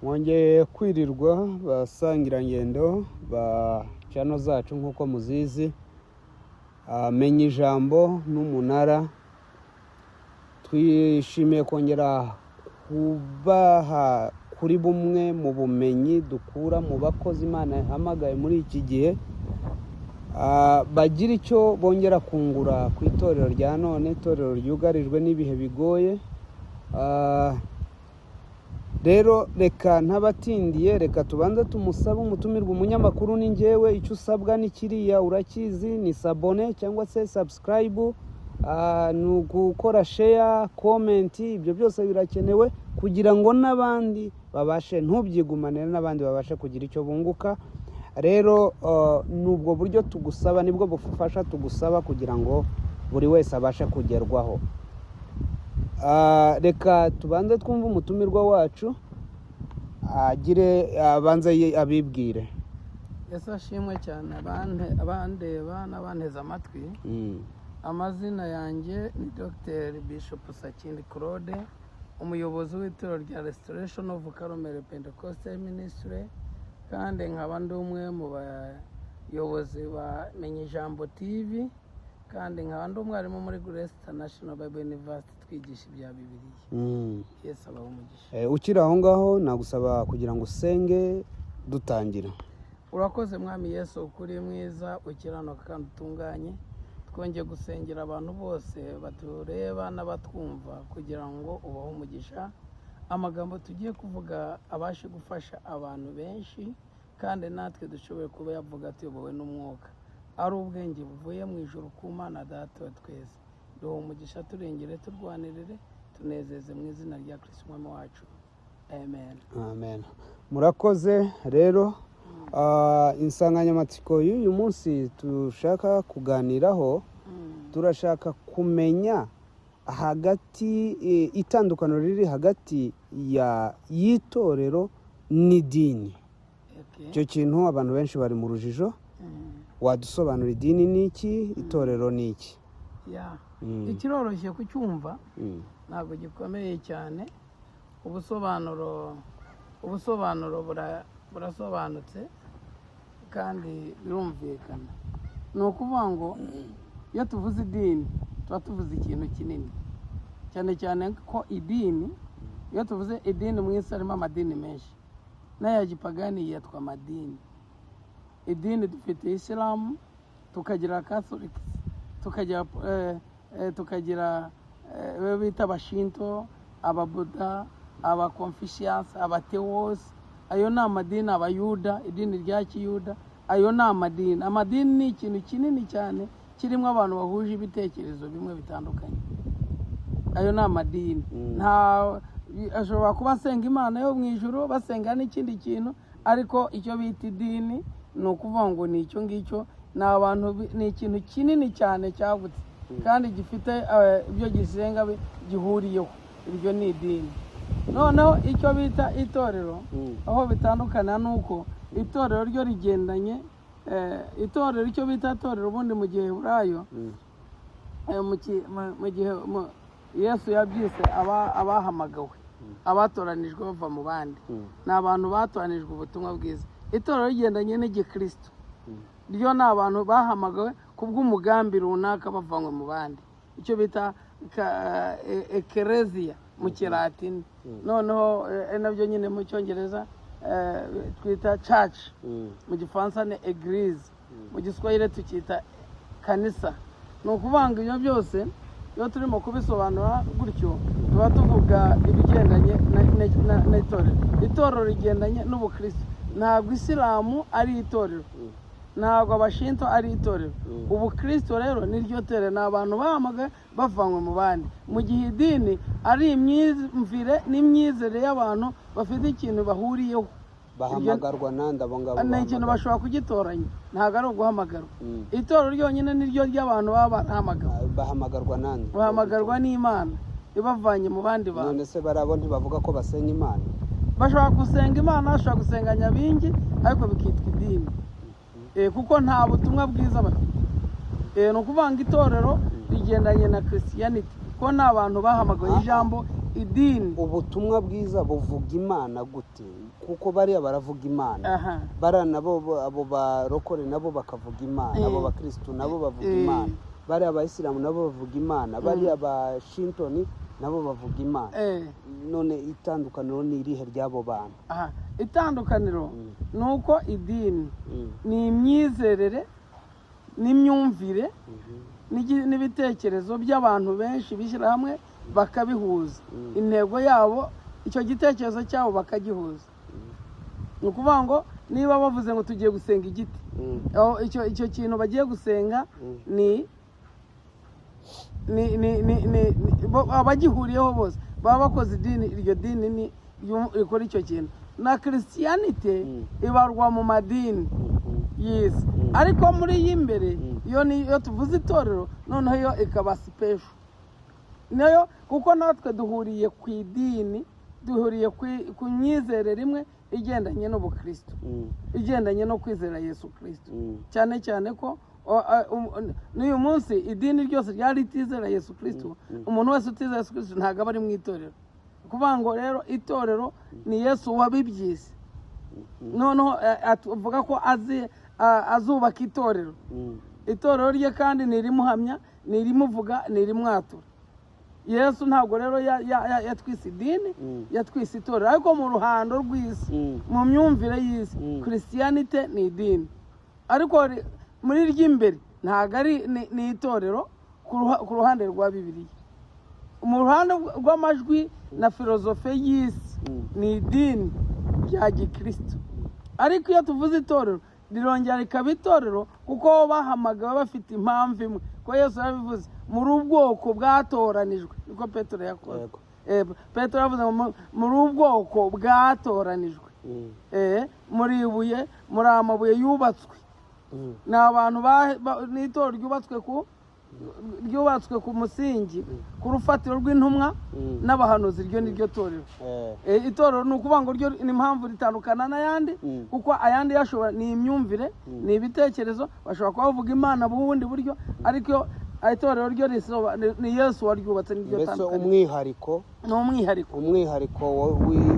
mwongeye kwirirwa basangirangendo ba channel zacu nk'uko muzizi. Menya ijambo n'umunara, twishimiye kongera kubaha kuri bumwe mu bumenyi dukura mu bakozi Imana yahamagaye muri iki gihe, bagira icyo bongera kungura ku itorero rya none, itorero ryugarijwe n'ibihe bigoye. Rero reka ntabatindiye, reka tubanza tumusaba umutumirwa umunyamakuru. Ni njyewe, icyo usabwa ni kiriya urakizi, ni sabone cyangwa se subscribe, ni ugukora share, comment, ibyo byose birakenewe kugira ngo n'abandi babashe, ntubyigumane, n'abandi babashe kugira icyo bunguka. Rero nubwo buryo tugusaba, nibwo bufasha tugusaba kugira ngo buri wese abashe kugerwaho. Reka tubanze twumve umutumirwa wacu agire abanza abibwire. Yesu ashimwe cyane abandeba n'abanteze amatwi. Amazina yanjye ni Dr. Bishop Sakindi Claude, umuyobozi w'itorero rya Restoration of Karomere Pentecostal Ministry, kandi nkaba ndi umwe mu bayobozi ba Menya Ijambo TV, kandi nkaba ndi umwarimu muri Grace International Bible University twigisha ibya Bibiliya. Yesu abaho umugisha. Ukiri aho ngaho nagusaba kugira ngo usenge dutangira. Urakoze mwami Yesu, ukuri mwiza, ukiranuka kandi utunganye. Twongeye gusengera abantu bose batureba n'abatwumva kugira ngo ubaho umugisha. Amagambo tugiye kuvuga abashe gufasha abantu benshi, kandi natwe dushoboye kuba yavuga tuyobowe n'umwuka, ari ubwenge buvuye mu ijuru ku Mana Data wa twese. Duha umugisha, turengere, turwanirire, tunezeze mu izina rya Kristo umwami wacu. Amen. Amen. Murakoze. Rero insanganyamatsiko y'uyu munsi dushaka kuganiraho, turashaka kumenya hagati itandukano riri hagati y'itorero n'idini. Icyo kintu abantu benshi bari mu rujijo. Wadusobanura idini ni iki, itorero ni iki? Ikiroroshye kucyumva, ntabwo gikomeye cyane. Ubusobanuro burasobanutse kandi birumvikana. Ni ukuvuga ngo iyo tuvuze idini tuba tuvuze ikintu kinini cyane cyane, ko idini, iyo tuvuze idini mu isi harimo amadini menshi, n'aya gipagani yitwa amadini. Idini dufite Isilamu, tukagira Catholic, tukagira bita abashinto, ababuda, abaconfucius, abateos. Ayo ni amadini. Abayuda, idini rya kiyuda, ayo ni amadini. Amadini ni ikintu kinini cyane kirimo abantu bahuje ibitekerezo bimwe bitandukanye. Ayo ni amadini. Ashobora kuba asenga Imana yo mu ijuru, basenga n'ikindi kintu, ariko icyo bita idini ni ukuvuga ngo ni icyo ngicyo. Ni abantu, ni ikintu kinini cyane cyagutse kandi gifite ibyo gisenga gihuriyeho. Iryo ni idini. Noneho icyo bita itorero, aho bitandukana nuko itorero ryo rigendanye, itorero icyo bita itorero ubundi mu gihe burayo, mu gihe Yesu yabyise abahamagawe, abatoranijwe bava mu bandi. Ni abantu batoranijwe ubutumwa bwiza. Itorero rigendanye n'igikristo, ryo ni abantu bahamagawe kubw'umugambi runaka bavanywe mu bandi. Icyo bita ekereziya mu Kilatini. Noneho nabyo nyine mu Cyongereza twita church, mu Gifaransa ni eglise, mu Giswahili tukita kanisa. Ni ukuvuga ngo ibyo byose iyo turimo kubisobanura gutyo tuba tuvuga ibigendanye n'itorero. Itorero rigendanye n'ubukristo. Ntabwo Isilamu ari itorero, ntabwo abashinto ari itorero. Ubukristo rero niryo torero, ni abantu bahamagaye bavanywe mu bandi. Mu gihe idini ari imyizerere n'imyizerere y'abantu bafite ikintu bahuriyeho, bahamagarwa nande abo ngabo. Ni ikintu bashobora kugitoranya, ntabwo ari uguhamagarwa. Itorero ryonyine niryo ry'abantu baba bahamagawe. Bahamagarwa nande? Bahamagarwa n'Imana ibavanye mu bandi bantu. None se barabo ntibavuga ko basenga Imana? Bashobora gusenga Imana, bashobora gusenga Nyabingi, ariko bikitwa idini. Kuko nta butumwa bwiza bafite. Ni ukuvuga ngo itorero rigendanye na Christianity, ko ni abantu bahamagaye ijambo idini ubutumwa bwiza buvuga Imana gute? Kuko bariya baravuga Imana, aha bara nabo abo barokore nabo bakavuga Imana, abo bakristo nabo bavuga Imana, bariya abayisilamu nabo bavuga Imana, bariya ba Shintoni nabo bavuga Imana. None itandukaniro ni irihe ry'abo bantu? aha itandukaniro nuko idini ni imyizerere n'imyumvire n'ibitekerezo by'abantu benshi bishyira hamwe bakabihuza, intego yabo icyo gitekerezo cyabo bakagihuza. Ni ukuvuga ngo niba bavuze ngo tugiye gusenga igiti, icyo kintu bagiye gusenga ni abagihuriyeho bose baba bakoze idini, iryo dini ni rikora icyo kintu. Na Christianity ibarwa mu madini y'isi, ariko muri y'imbere iyo tuvuze itorero noneho yo ikaba special nayo, kuko natwe duhuriye ku idini, duhuriye ku myizerere imwe igendanye n'ubukristo, igendanye no kwizera Yesu Kristo. Cyane cyane ko n'uyu munsi idini ryose ryari ritizera Yesu Kristo, umuntu wese utizera Yesu Kristo ntabwo aba ari mu itorero. Kuvuga ngo rero itorero ni Yesu wabibyise, noneho avuga ko azubaka itorero. Itorero rye kandi nirimuhamya, nirimuvuga, nirimwatura. Yesu ntabwo rero yatwise idini, yatwise itorero, ariko mu ruhando rw'isi, mu myumvire y'isi, Christianity ni idini, ariko muri ry'imbere ntabwo ari ni itorero ku ruhande rwa Bibiliya. Mu ruhande rw'amajwi na filozofe y'isi ni idini rya gikristo, ariko iyo tuvuze itorero rirongera rikaba itorero kuko bahamagawe bafite impamvu imwe, ko Yesu yabivuze muri ubwoko bwatoranijwe, niko Petero yakoze. Petero yavuze muri ubwoko bwatoranijwe, muri ibuye, muri amabuye yubatswe. Ni abantu n'itorero ryubatswe ku musingi, ku rufatiro rw'intumwa n'abahanuzi. Iryo ni ryo torero. Itorero ni ukuvuga ngo ryo ni impamvu ritandukana n'ayandi, kuko ayandi yashobora ni imyumvire, ni ibitekerezo, bashobora kuba bavuga Imana bundi buryo, ariko itorero ryo ni Yesu waryubatse. Niryo tandukanye. Umwihariko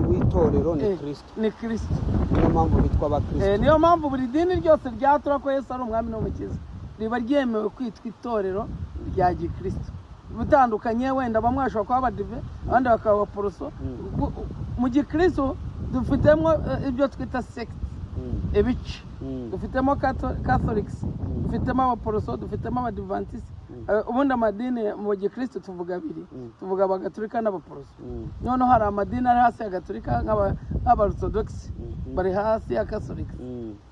w'itorero ni Kristo. Ni Kristo. Niyo mpamvu bitwa abakristo. Niyo mpamvu buri dini ryose ryatura ko Yesu ari umwami n'umukiza riba ryemewe kwitwa itorero rya gikristo. Bitandukanye, wenda bamwe bashobora kuba abadive, abandi bakaba abaporoso. Mu gikristo dufitemo ibyo twita sect, ibice. Dufitemo Catholics, dufitemo abaporoso, dufitemo abadivantisi. Ubundi amadini mu gikristo tuvuga abiri, tuvuga abagatolika n'abaporoso. Noneho hari amadini ari hasi ya gatolika nk'abarthodox, bari hasi ya Catholics.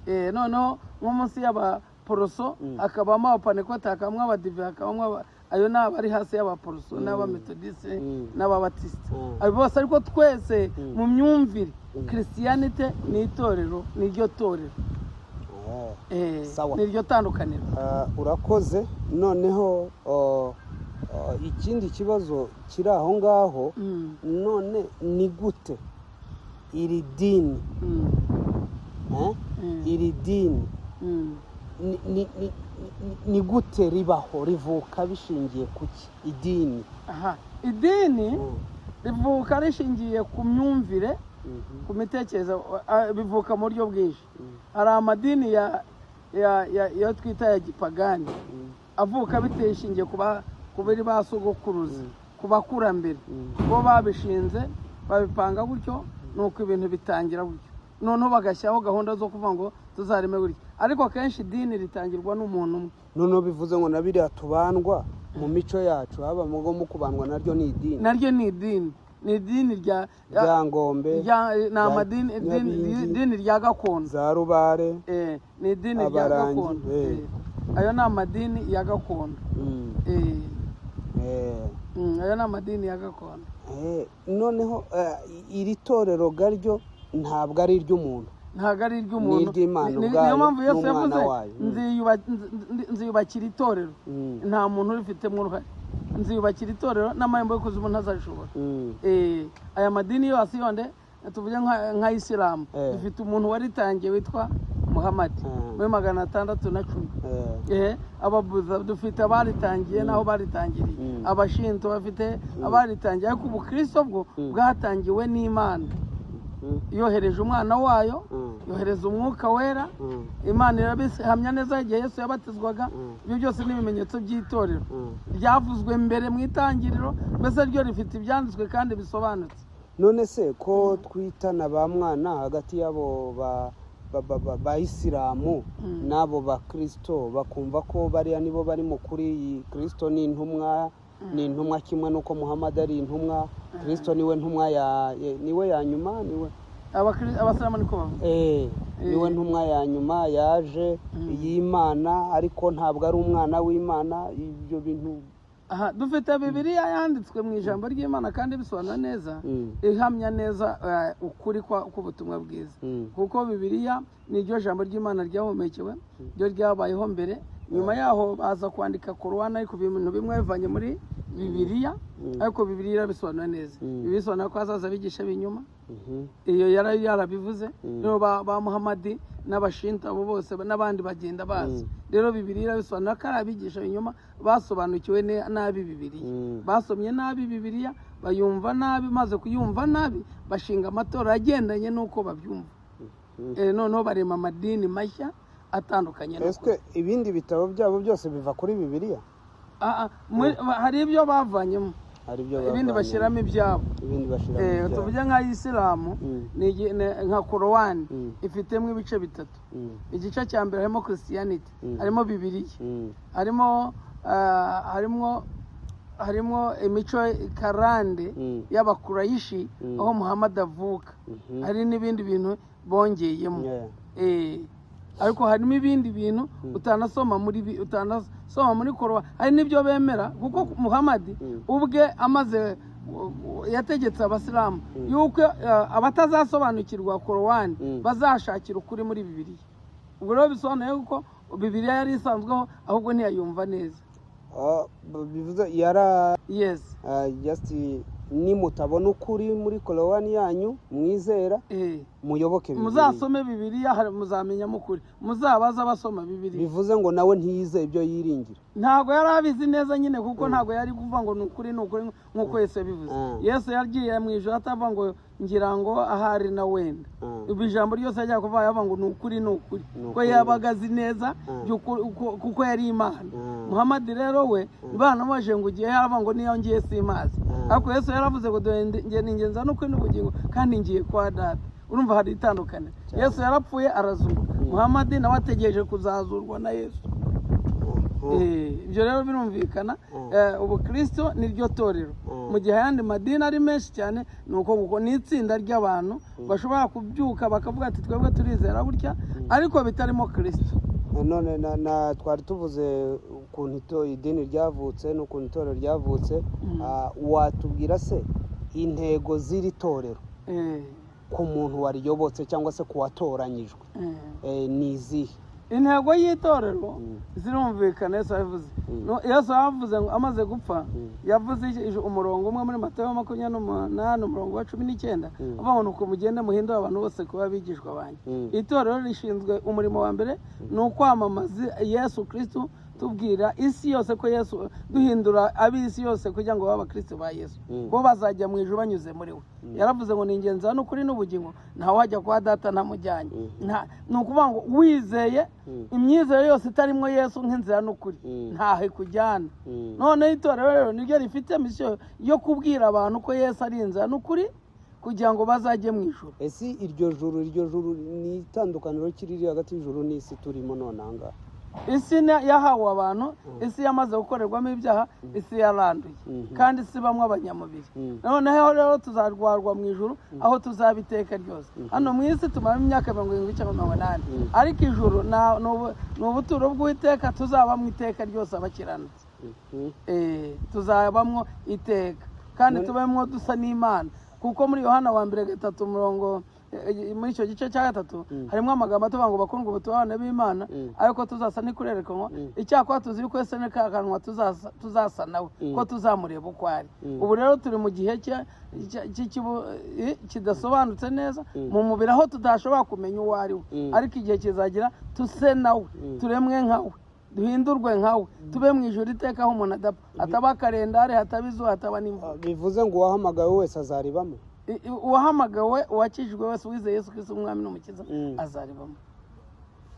Noneho nko munsi y'abaporoso hakabamo abapanekoti, hakabamo abadive, hakabamo ayo n'abari hasi y'abaporoso n'abametodiste n'ababatisite. Abo bose ariko twese mu myumvire Christianity ni itorero, niryo torero. Niryo tandukaniro. Urakoze. Noneho ikindi kibazo kiri aho ngaho, none ni gute iri dini iri dini ni gute ribaho, rivuka bishingiye kuki? Idini idini rivuka rishingiye ku myumvire, ku mitekerezo, bivuka mu buryo bwinshi. Hari amadini ya twita ya gipagani avuka biteye ishingiye ku bari basogokuruza, ku bakurambere bo babishinze, babipanga gutyo, nuko ibintu bitangira gutyo, noneho bagashyiraho gahunda zo kuvuga ngo tuzareme gutya. Ariko kenshi idini ritangirwa n'umuntu umwe. Noneho bivuze ngo na biriya tubandwa mu mico yacu, haba mu kubandwa naryo ni idini. Naryo ni idini. Ni idini rya Ngombe, ni amadini, idini rya gakondo, za Rubare, ni idini rya gakondo. Ayo ni amadini ya gakondo. Ayo ni amadini ya gakondo. Noneho iri torero garyo ntabwo ari iry'umuntu, ntabwo ari iry'umuntu, niyo mpamvu Yesu yavuze nziyubakira itorero, nta muntu urifitemo uruhare. Nziyubakira itorero n'amarembo y'ikuzimu ntazarishobora. Aya madini yose yonde tuvuge nka Isilamu, dufite umuntu waritangiye witwa Muhammad muri 610. Ababuza dufite abaritangiye naho baritangiriye, abashinto bafite abaritangiye, ariko ubukristo bwo bwatangiwe n'Imana. Yohereje umwana wayo, yohereza umwuka wera. Imana irabihamya neza igihe Yesu yabatizwaga. Ibyo byose ni ibimenyetso by'itorero ryavuzwe mbere mu itangiriro, mbese ryo rifite ibyanditswe kandi bisobanutse. None se ko twitana ba mwana hagati y'abo ba Isilamu n'abo ba Kristo, bakumva ko bariya nibo bari mu kuri, Kristo ni intumwa, ni intumwa kimwe nuko Muhammad ari intumwa, Kristo niwe ntumwa niwe ya nyuma, niwe Abasilamu niko bavuga. Niwe ntumwa ya nyuma yaje y'Imana, ariko ntabwo ari umwana w'Imana. Ibyo bintu dufite Bibiliya yanditswe mu ijambo ry'Imana kandi bisobanura neza, ihamya neza ukuri k'ubutumwa bwiza, kuko Bibiliya ni ryo jambo ry'Imana ryahomekewe, ryo ryabayeho mbere. Nyuma yaho baza kwandika Korowani, ariko ibintu bimwe bivanye muri Bibiliya, ariko Bibiliya bisobanura neza. Bisobanura ko hazaza bigisha binyuma, iyo yarabivuze. Rero ba Muhammad n'abashinta abo bose n'abandi bagenda baza. Rero Bibiliya bisobanura ko ari abigisha binyuma basobanukiwe nabi Bibiliya, basomye nabi Bibiliya, bayumva nabi, maze kuyumva nabi bashinga amatora agendanye n'uko babyumva. Noneho barema amadini mashya atandukanye. Ese ibindi bitabo byabo byose biva kuri Bibiliya? Hari ibyo bavanyemo, ibindi bashyiramo ibyabo. Tuvuge nka Isilamu, nka Korowani ifitemo ibice bitatu. Igice cya mbere harimo Christianity, harimo Bibiliya, harimo imico karande y'Abakurayishi aho Muhammad avuka, hari n'ibindi bintu bongeyemo. Ariko harimo ibindi bintu utanasoma muri Korowani. Hari n'ibyo bemera, kuko Muhammad ubwe yategetse Abasilamu yuko abatazasobanukirwa Korowani bazashakira ukuri muri Bibiliya. Ubwo rero bisobanuye ko Bibiliya yari isanzweho, ahubwo ntiyayumva neza. Bivuze just nimutabona ukuri muri Korowani yanyu mwizera, muyoboke Bibiliya. Muzasome Bibiliya muzamenyamo ukuri, muzabaza basoma Bibiliya. Bivuze ngo nawe ntiyize ibyo yiringira. Ntabwo yari abizi neza nyine, kuko ntabwo yari kuvuga ngo ni ukuri nk'uko Yesu yabivuze. Yesu yagiye mu ijoro atavuga ngo ngira ngo ahari na wenda. Ibi ijambo ryose yajya kuvuga yavuga ngo ni ukuri, ko yabaga azi neza kuko yari Imana. Muhammad rero we banamubaje ngo ugiye, yaravuga ngo niyo ngiye simazi. Ariko Yesu yaravuze ngo ngiye ningenza n'ukuri n'ubugingo kandi ngiye kwa Data. Urumva hari itandukanye. Yesu yarapfuye arazurwa, Muhammad nawe ategereje kuzazurwa na Yesu. Ibyo rero birumvikana. Ubukristo ni ryo torero, mu gihe ayandi madini ari menshi cyane. Nuko ni itsinda ry'abantu bashobora kubyuka bakavuga ati twebwe turizera gutya, ariko bitarimo Kristo. None twari tuvuze ukuntu idini ryavutse n'ukuntu itorero ryavutse. Watubwira se intego z'iri torero ku muntu wariyobotse cyangwa se ku watoranyijwe ni izihe? Intego y'itorero zirumvikana. Yesu yavuze, Yesu yavuze ngo amaze gupfa, yavuze umurongo umwe muri Matayo 28 umurongo wa 19, avuga ngo mugende muhindure abantu bose kuba abigishwa banjye. Itorero rishinzwe umurimo wa mbere ni ukwamamaza Yesu Kristo, tubwira isi yose ko Yesu, duhindura ab'isi yose kugira ngo babe abakristo ba Yesu, ko bazajya mu ijuru banyuze muri we. Yaravuze ngo ningenza n'ukuri n'ubugingo, ntawe wajya kwa Data ntamujyanye. Ni ukuvuga ngo wizeye imyizere yose itarimo Yesu nk'inzira n'ukuri ntahe kujyana. Noneho itorero rero niryo rifite misiyo yo kubwira abantu ko Yesu ari inzira n'ukuri kugira ngo bazajye mu ijuru. Ese iryo juru ni itandukaniro kiriri hagati y'ijuru n'isi turimo none aha? Isi yahawe abantu, isi yamaze gukorerwamo ibyaha, isi yaranduye kandi isi bamwe abanyamubiri. Noneho rero tuzarwarwa mu ijuru aho tuzabiteka ryose. Hano mu isi tumaramo imyaka 70 cyangwa 80, ariko ijuru ni ubuturo bw'iteka, tuzabamo iteka ryose abakiranutse. Tuzabamo iteka kandi tubemo dusa n'Imana, kuko muri Yohana 1:3 muri icyo gice cya gatatu harimo amagambo atuvuga ngo bakundwa ubu tubana b'Imana ariko tuzasa n'ikurerekanwa icyakora tuzi yuko Yesu ni ka kanwa tuzasa nawe ko tuzamureba uko ari. Ubu rero turi mu gihe kidasobanutse neza mu mubiri aho tudashobora kumenya uwo ari we, ariko igihe kizagira tuse nawe, turemwe nkawe, duhindurwe nkawe, tube mu ijuru iteka aho umuntu adapfa, hataba akarendare, hataba izuba, hataba n'imvura. Bivuze ngo uwahamagawe wese azaribamo. Uwahamagawe, uwakijijwe wese wizeye Yesu Kristo umwami n'umukiza azaribamo.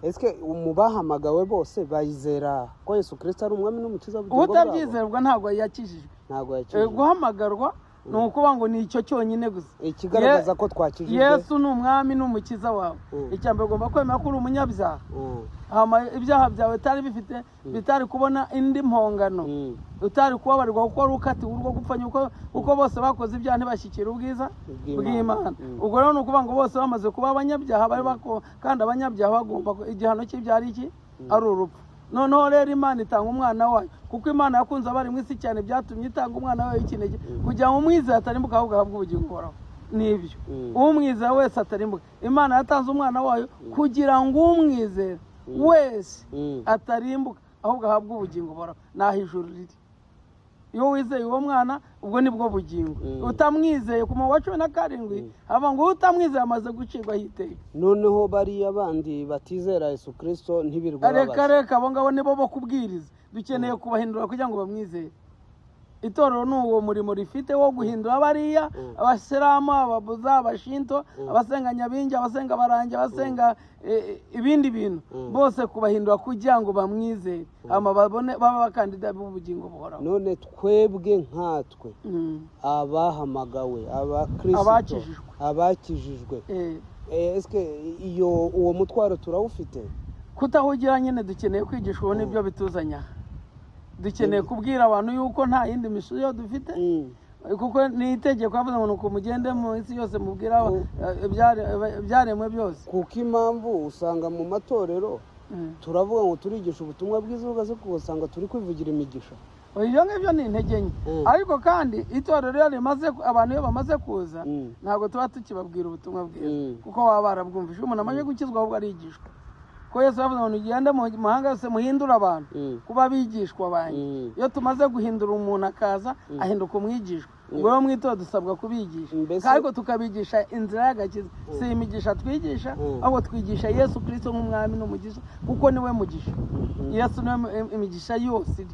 Ese mu bahamagawe bose bayizera ko Yesu Kristo ari umwami n'umukiza w'ubugingo bwabo? Utabyizerwa ntabwo yakijijwe. Ntabwo yakijijwe. Guhamagarwa ni ukuvuga ngo ni icyo cyonyine gusa ikigaragaza ko twakijijwe. Yesu ni umwami n'umukiza wawe. Icya mbere ugomba kwemera ko uri umunyabyaha, ibyaha byawe bitari kubona indi mpongano, utari kubabarirwa kuko wari ukatiwe urwo gupfa kuko bose bakoze ibyaha ntibashyikira ubwiza bw'Imana. Ubwo rero ni ukuvuga ngo bose bamaze kuba abanyabyaha, kandi abanyabyaha bagomba igihano cy'ibyaha ari iki? Ari urupfu. Noneho rero Imana itanga umwana wayo, kuko Imana yakunze abari mu isi cyane byatumye itanga umwana wayo w'ikinege kugira ngo umwizera atarimbuka ahubwo ahabwe ubugingo buhoraho. Nibyo, umwizera wese atarimbuka. Imana yatanze umwana wayo kugira ngo umwizera wese atarimbuka ahubwo ahabwe ubugingo buhoraho. Naho ijuru riri. Iyo wizeye uwo mwana ubwo nibwo bugingo. Utamwizeye ku wa 17 haba ngo utamwizeye amaze gucirwaho iteka. Noneho bariya bandi batizera Yesu Kristo ntibirwa babaza. Reka abo ngabo nibo bo kubwiriza. Dukeneye kubahindura kugira ngo bamwizeye. Itorero ni uwo murimo rifite wo guhindura bariya abasiramu, ababuza, abashinto, abasenga nyabingi, abasenga barangi, abasenga ibindi bintu bose kubahindura kugira ngo bamwizeye babone baba bakandida b'ubugingo buhoraho. None twebwe nkatwe abahamagawe, abakristo, abakijijwe, eske uwo mutwaro turawufite? Kutahugira nyine dukeneye kwigishwa n'ibyo bituzanya. Dukeneye kubwira abantu yuko nta yindi mishiyo dufite, kuko ni itegeko avuga ngo nuko mugende mu isi yose mubwira ibyaremwe byose. Kuko impamvu usanga mu matorero turavuga ngo turigisha ubutumwa bwiza, ugasanga turi kwivugira imigisha. Ibyo ngibyo ni intege nke. Ariko kandi itorero rero abantu iyo bamaze kuza ntabwo tuba tukibabwira ubutumwa bwiza, kuko baba barabwumvise. Umuntu amaze gukizwa ahubwo arigishwa. Ko Yesu yavuze ngo nugende mu mahanga yose muhindura abantu kuba bigishwa banyu. Iyo tumaze guhindura umuntu akaza ahinduka umwigishwa. Ubwo rero mwito dusabwa kubigisha, ariko tukabigisha inzira y'agakiza. Si imigisha twigisha, ahubwo twigisha Yesu Kristo nk'umwami n'umugisha, kuko niwe mugisha. Yesu niwe imigisha yose.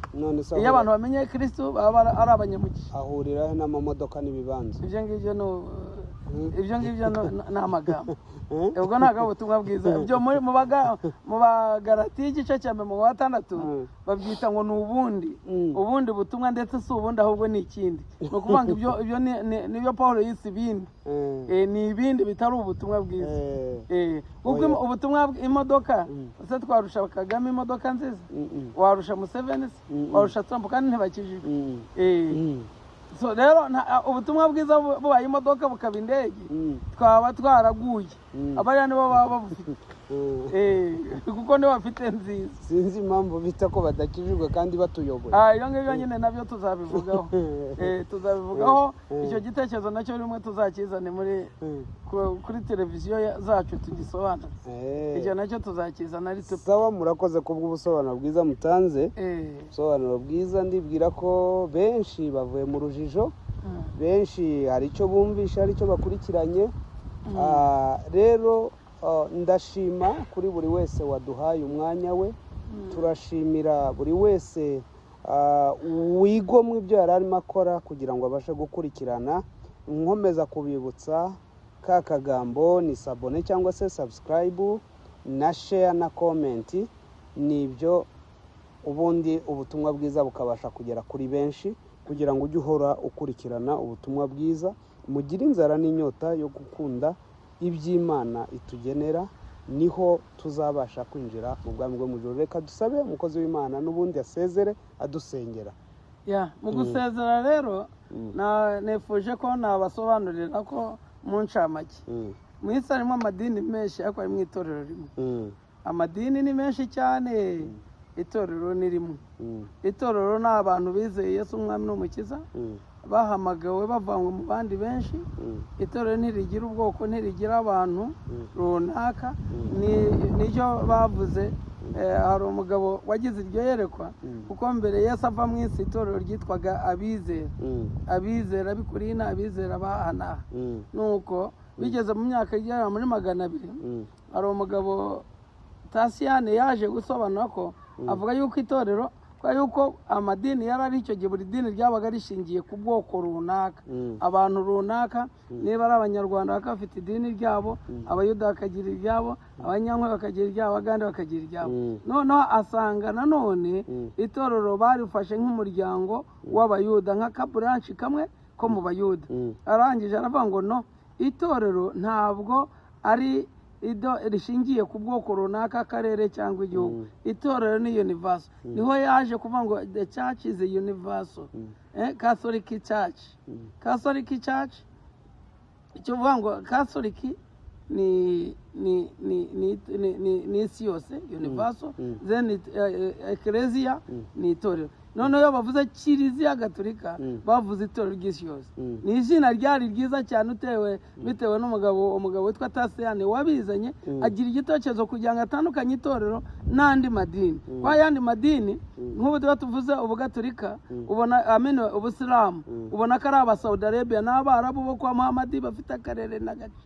Iyo abantu bamenye Kristo baba ari abanyamugisha. Ahuriraho n'amamodoka n'ibibanza. Ibyo ngibyo ni amagambo. Ubwo ntabwo ubutumwa bwiza. Ibyo mu Bagalatiya igice cya 6 babyita ngo ni ubundi butumwa, ndetse si ubundi ahubwo ni ikindi. Ni ukuvuga ngo ibyo nibyo Paulo yise ibindi. Ni ibindi bitari ubutumwa bwiza. Kuko ubutumwa imodoka se twarusha Kagame imodoka nziza, warusha Museveni, warusha Trump, kandi ntibakijijwe. So rero ubutumwa bwiza bubaye imodoka bukaba indege twaba twaraguye. Abariya nibo baba babufite, kuko nibo bafite nziza. Sinzi impamvu bita ko badakijijwe kandi batuyoboye. Iyo ngibyo nyine nabyo tuzabivugaho. Tuzabivugaho. Icyo gitekerezo nacyo rimwe tuzakizane kuri televiziyo zacu tugisobanura. Icyo nacyo tuzakizana ari tupi. Sawa, murakoze kubw'ubusobanuro bwiza mutanze. Ubusobanuro bwiza, ndibwira ko benshi bavuye mu rujijo, benshi hari icyo bumvisha, hari icyo bakurikiranye. Rero ndashima kuri buri wese waduhaye umwanya we. Turashimira buri wese wigomwe ibyo yari arimo akora kugira ngo abashe gukurikirana. Nkomeza kubibutsa ka kagambo ni sabone cyangwa se subscribe na share na comment. Nibyo ubundi ubutumwa bwiza bukabasha kugera kuri benshi, kugira ngo ujye uhora ukurikirana ubutumwa bwiza. Mugire inzara n'inyota yo gukunda iby'Imana itugenera, niho tuzabasha kwinjira mu bwami bwo mu ijuru. Reka dusabe umukozi w'Imana n'ubundi asezere adusengera. Mu gusezera rero nifuje ko nabasobanurira ko mu ncamake mu isi harimo amadini menshi, ariko ari mu itorero rimwe. Amadini ni menshi cyane, itorero ni rimwe. Itorero ni abantu bizeye Yesu umwami n'umukiza, bahamagawe bavanywe mu bandi benshi. Itorero ntirigira ubwoko, ntirigira abantu runaka. Nicyo bavuze. Hari umugabo wagize iryo yerekwa, kuko mbere Yesu ava mu isi itorero ryitwaga abizera. Abizera b'Ikorina, abizera bahana. Nuko bigeze mu myaka igera muri 200, hari umugabo Tasiyane yaje gusobanura ko avuga yuko itorero, kwa yuko amadini yarari icyo gihe, buri dini ryabaga rishingiye ku bwoko runaka, abantu runaka. Niba ari Abanyarwanda bakafite idini ryabo, Abayuda bakagira iryabo, Abanyankwe bakagira iryabo, Abagande bakagira iryabo. Noneho asanga nanone itorero barifashe nk'umuryango w'Abayuda, nka kaburanshi kamwe ko mu Bayuda. Arangije aravuga ngo no, itorero ntabwo ari rishingiye ku bwoko runaka, akarere cyangwa igihugu. Itorero ni universal. Niho yaje kuvuga ngo the church is a universal. Catholic church. Catholic church, icyo uvuga ngo Catholic ni isi yose, universal. Then ecclesia ni itorero. Noneho iyo bavuze Kiliziya Gatolika bavuze itorero ry'isi yose. Ni izina ryari ryiza cyane bitewe n'umugabo witwa Tasiyane wabizanye, agira igitekerezo kugira ngo atandukanye itorero n'andi madini. Kwa yandi madini nk'ubu tuvuze Ubugatolika, ubona Ubusilamu, ubona ko ari Abasaudi Arabia n'Abarabu bo kwa Muhammad bafite akarere n'agace.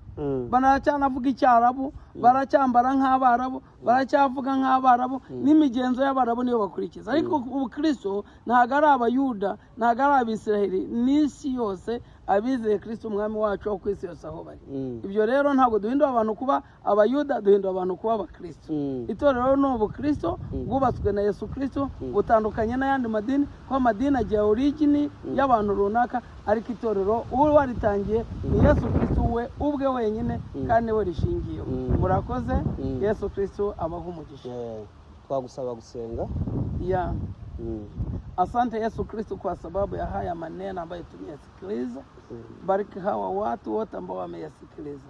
Baracyanavuga Icyarabu, baracyambara nk'Abarabu, baracyavuga nk'Abarabu, n'imigenzo y'Abarabu niyo bakurikiza. Ariko Ubukristo ntabwo ari Abayuda, ntabwo ari Abisiraheli, n'isi yose abizeye Kristo umwami wacu wo ku isi yose aho bari. Ibyo rero ntabwo duhindura abantu kuba Abayuda, duhindura abantu kuba Abakristo. Itorero ni Ubukristo bwubatswe na Yesu Kristo, butandukanye n'ayandi madini, ko amadini agira origini y'abantu runaka, ariko itorero uwo waritangiye ni Yesu Kristo we ubwe wenyine, kandi we rishingiyeho. Murakoze. Yesu Kristo abaha umugisha. Twagusaba gusenga. Asante Yesu Kristo kwa sababu ya haya maneno ambayo tumeyasikiliza. Bariki hawa watu wote ambao wameyasikiliza.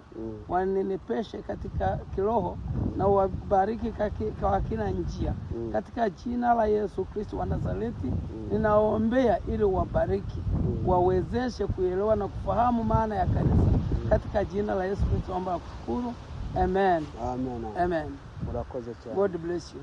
Wanenepeshe katika kiroho na wabariki kwa kila njia. Katika jina la Yesu Kristo wa Nazareti ninaombea ili wabariki, wawezeshe kuelewa na kufahamu maana ya kanisa. Katika jina la Yesu Kristo naomba kushukuru. Amen. Amen. Amen. Murakoze cyane. God bless you.